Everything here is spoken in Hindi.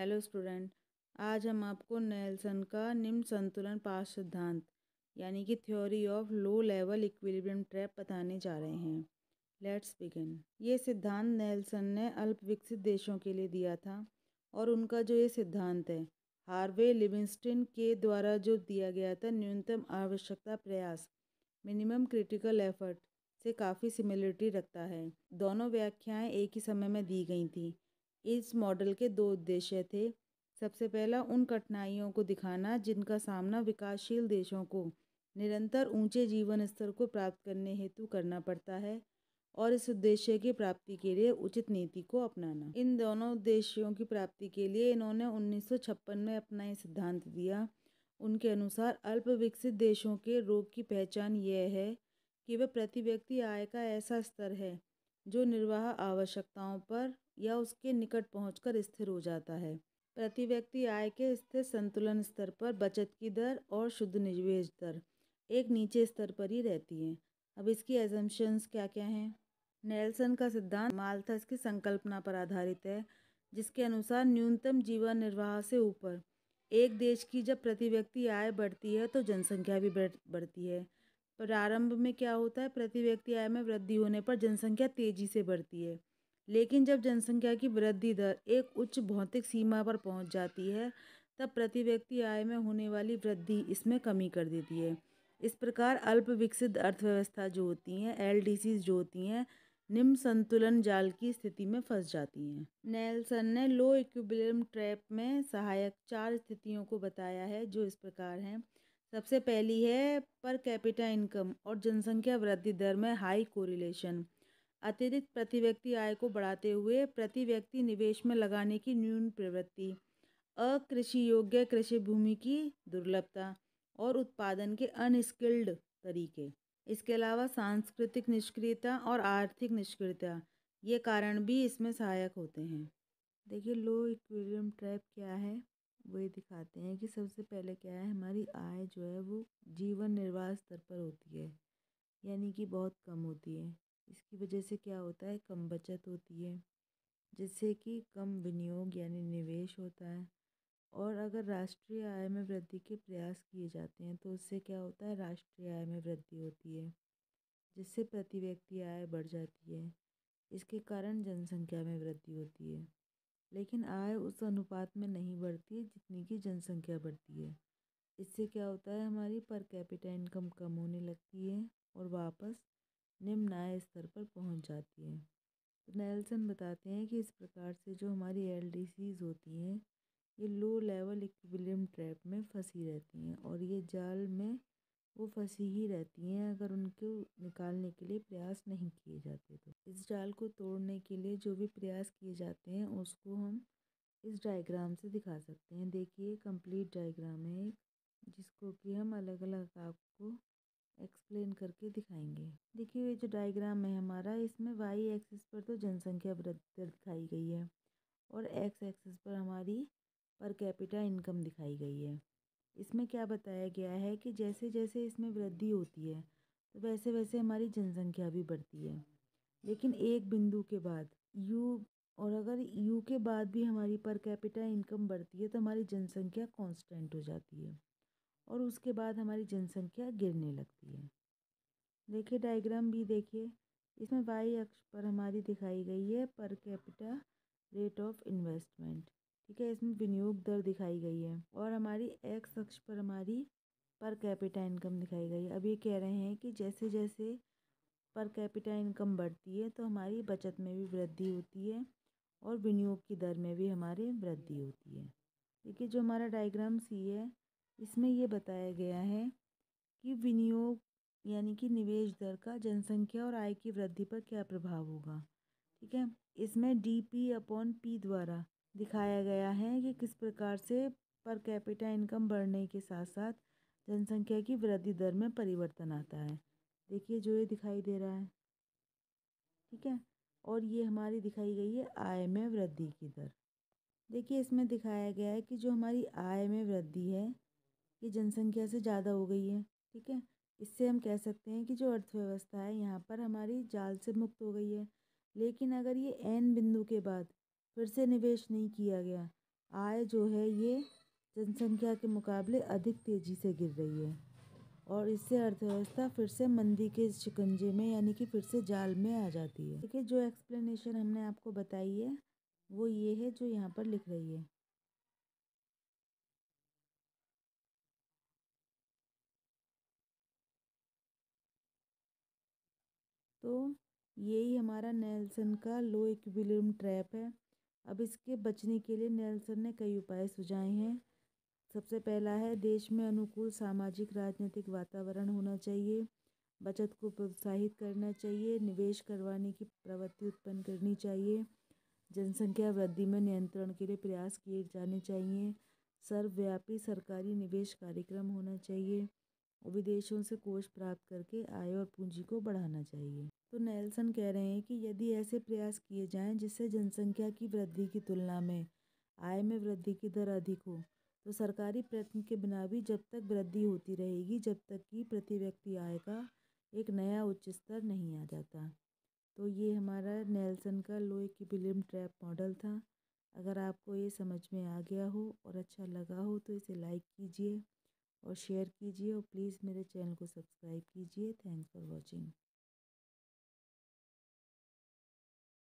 Hello student. आज हम आपको नेल्सन का निम्न संतुलन पाश सिद्धांत यानी कि theory of low level equilibrium trap बताने जा रहे हैं। Let's begin. ये सिद्धांत नेल्सन ने अल्प विकसित देशों के लिए दिया था और उनका जो ये सिद्धांत है हार्वे लिविंगस्टन के द्वारा जो दिया गया था न्यूनतम आवश्यकता प्रयास मिनिमम क्रिटिकल एफर्ट से काफ़ी सिमिलरिटी रखता है। दोनों व्याख्याएं एक ही समय में दी गई थी। इस मॉडल के दो उद्देश्य थे। सबसे पहला उन कठिनाइयों को दिखाना जिनका सामना विकासशील देशों को निरंतर ऊंचे जीवन स्तर को प्राप्त करने हेतु करना पड़ता है और इस उद्देश्य की प्राप्ति के लिए उचित नीति को अपनाना। इन दोनों उद्देश्यों की प्राप्ति के लिए इन्होंने 1956 में अपना ये सिद्धांत दिया। उनके अनुसार अल्प विकसित देशों के रोग की पहचान यह है कि वह प्रति व्यक्ति आय का ऐसा स्तर है जो निर्वाह आवश्यकताओं पर या उसके निकट पहुंचकर स्थिर हो जाता है। प्रति व्यक्ति आय के स्थिर संतुलन स्तर पर बचत की दर और शुद्ध निवेश दर एक नीचे स्तर पर ही रहती है। अब इसकी एजम्पशंस क्या क्या हैं? नेल्सन का सिद्धांत माल्थस की संकल्पना पर आधारित है जिसके अनुसार न्यूनतम जीवन निर्वाह से ऊपर एक देश की जब प्रति व्यक्ति आय बढ़ती है तो जनसंख्या भी बढ़ती है। प्रारंभ में क्या होता है, प्रति व्यक्ति आय में वृद्धि होने पर जनसंख्या तेजी से बढ़ती है, लेकिन जब जनसंख्या की वृद्धि दर एक उच्च भौतिक सीमा पर पहुंच जाती है तब प्रति व्यक्ति आय में होने वाली वृद्धि इसमें कमी कर देती है। इस प्रकार अल्प विकसित अर्थव्यवस्था जो होती हैं एलडीसीज जो होती हैं निम्न संतुलन जाल की स्थिति में फंस जाती हैं। नेल्सन ने लो इक्विलिब्रियम ट्रैप में सहायक 4 स्थितियों को बताया है जो इस प्रकार हैं। सबसे पहली है पर कैपिटा इनकम और जनसंख्या वृद्धि दर में हाई कोरिलेशन। अतिरिक्त प्रति व्यक्ति आय को बढ़ाते हुए प्रति व्यक्ति निवेश में लगाने की न्यून प्रवृत्ति, अकृषि योग्य कृषि भूमि की दुर्लभता और उत्पादन के अनस्किल्ड तरीके। इसके अलावा सांस्कृतिक निष्क्रियता और आर्थिक निष्क्रियता ये कारण भी इसमें सहायक होते हैं। देखिए लो इक्विलिब्रियम ट्रैप क्या है वो ये दिखाते हैं कि सबसे पहले क्या है, हमारी आय जो है वो जीवन निर्वाह स्तर पर होती है यानी कि बहुत कम होती है। इसकी वजह से क्या होता है, कम बचत होती है जिससे कि कम विनियोग यानी निवेश होता है। और अगर राष्ट्रीय आय में वृद्धि के प्रयास किए जाते हैं तो उससे क्या होता है, राष्ट्रीय आय में वृद्धि होती है जिससे प्रति व्यक्ति आय बढ़ जाती है। इसके कारण जनसंख्या में वृद्धि होती है, लेकिन आय उस अनुपात में नहीं बढ़ती है जितनी की जनसंख्या बढ़ती है। इससे क्या होता है, हमारी पर कैपिटा इनकम कम होने लगती है और वापस निम्न आय स्तर पर पहुंच जाती है। तो नेल्सन बताते हैं कि इस प्रकार से जो हमारी एलडीसीज होती हैं ये लो लेवल इक्विलिब्रियम ट्रैप में फंसी रहती हैं और ये जाल में वो फंसी ही रहती हैं अगर उनको निकालने के लिए प्रयास नहीं किए जाते। तो इस जाल को तोड़ने के लिए जो भी प्रयास किए जाते हैं उसको हम इस डायग्राम से दिखा सकते हैं। देखिए कंप्लीट डायग्राम है एक, जिसको कि हम अलग अलग आपको एक्सप्लेन करके दिखाएंगे। देखिए ये जो डायग्राम है हमारा, इसमें वाई एक्सिस पर तो जनसंख्या वृद्धि दिखाई गई है और एक्स एक्सिस पर हमारी पर कैपिटा इनकम दिखाई गई है। इसमें क्या बताया गया है कि जैसे जैसे इसमें वृद्धि होती है तो वैसे वैसे हमारी जनसंख्या भी बढ़ती है, लेकिन एक बिंदु के बाद यू, और अगर यू के बाद भी हमारी पर कैपिटा इनकम बढ़ती है तो हमारी जनसंख्या कांस्टेंट हो जाती है और उसके बाद हमारी जनसंख्या गिरने लगती है। देखिए डायग्राम भी देखिए, इसमें वाई अक्ष पर हमारी दिखाई गई है per capita rate of investment, ठीक है, इसमें विनियोग दर दिखाई गई है और हमारी एक्स अक्ष पर हमारी पर कैपिटा इनकम दिखाई गई है। अब ये कह रहे हैं कि जैसे जैसे पर कैपिटा इनकम बढ़ती है तो हमारी बचत में भी वृद्धि होती है और विनियोग की दर में भी हमारे वृद्धि होती है। देखिए जो हमारा डायग्राम सी है इसमें ये बताया गया है कि विनियोग यानी कि निवेश दर का जनसंख्या और आय की वृद्धि पर क्या प्रभाव होगा। ठीक है, इसमें DP/P द्वारा दिखाया गया है कि किस प्रकार से पर कैपिटा इनकम बढ़ने के साथ साथ जनसंख्या की वृद्धि दर में परिवर्तन आता है। देखिए जो ये दिखाई दे रहा है, ठीक है, और ये हमारी दिखाई गई है आय में वृद्धि की दर। देखिए इसमें दिखाया गया है कि जो हमारी आय में वृद्धि है ये जनसंख्या से ज़्यादा हो गई है। ठीक है, इससे हम कह सकते हैं कि जो अर्थव्यवस्था है यहाँ पर हमारी जाल से मुक्त हो गई है। लेकिन अगर ये एन बिंदु के बाद फिर से निवेश नहीं किया गया, आय जो है ये जनसंख्या के मुकाबले अधिक तेज़ी से गिर रही है और इससे अर्थव्यवस्था फिर से मंदी के शिकंजे में यानी कि फिर से जाल में आ जाती है। देखिए जो एक्सप्लेनेशन हमने आपको बताई है वो ये है जो यहाँ पर लिख रही है। तो यही हमारा नेल्सन का लो इक्विलिब्रियम ट्रैप है। अब इसके बचने के लिए नेल्सन ने कई उपाय सुझाए हैं। सबसे पहला है देश में अनुकूल सामाजिक राजनीतिक वातावरण होना चाहिए, बचत को प्रोत्साहित करना चाहिए, निवेश करवाने की प्रवृत्ति उत्पन्न करनी चाहिए, जनसंख्या वृद्धि में नियंत्रण के लिए प्रयास किए जाने चाहिए, सर्वव्यापी सरकारी निवेश कार्यक्रम होना चाहिए और विदेशों से कोष प्राप्त करके आय और पूंजी को बढ़ाना चाहिए। तो नेल्सन कह रहे हैं कि यदि ऐसे प्रयास किए जाएं जिससे जनसंख्या की वृद्धि की तुलना में आय में वृद्धि की दर अधिक हो तो सरकारी प्रयत्न के बिना भी जब तक वृद्धि होती रहेगी जब तक कि प्रति व्यक्ति आय का एक नया उच्च स्तर नहीं आ जाता। तो ये हमारा नेल्सन का लो इक्विलिब्रियम ट्रैप मॉडल था। अगर आपको ये समझ में आ गया हो और अच्छा लगा हो तो इसे लाइक कीजिए और शेयर कीजिए और प्लीज़ मेरे चैनल को सब्सक्राइब कीजिए। Thanks for watching.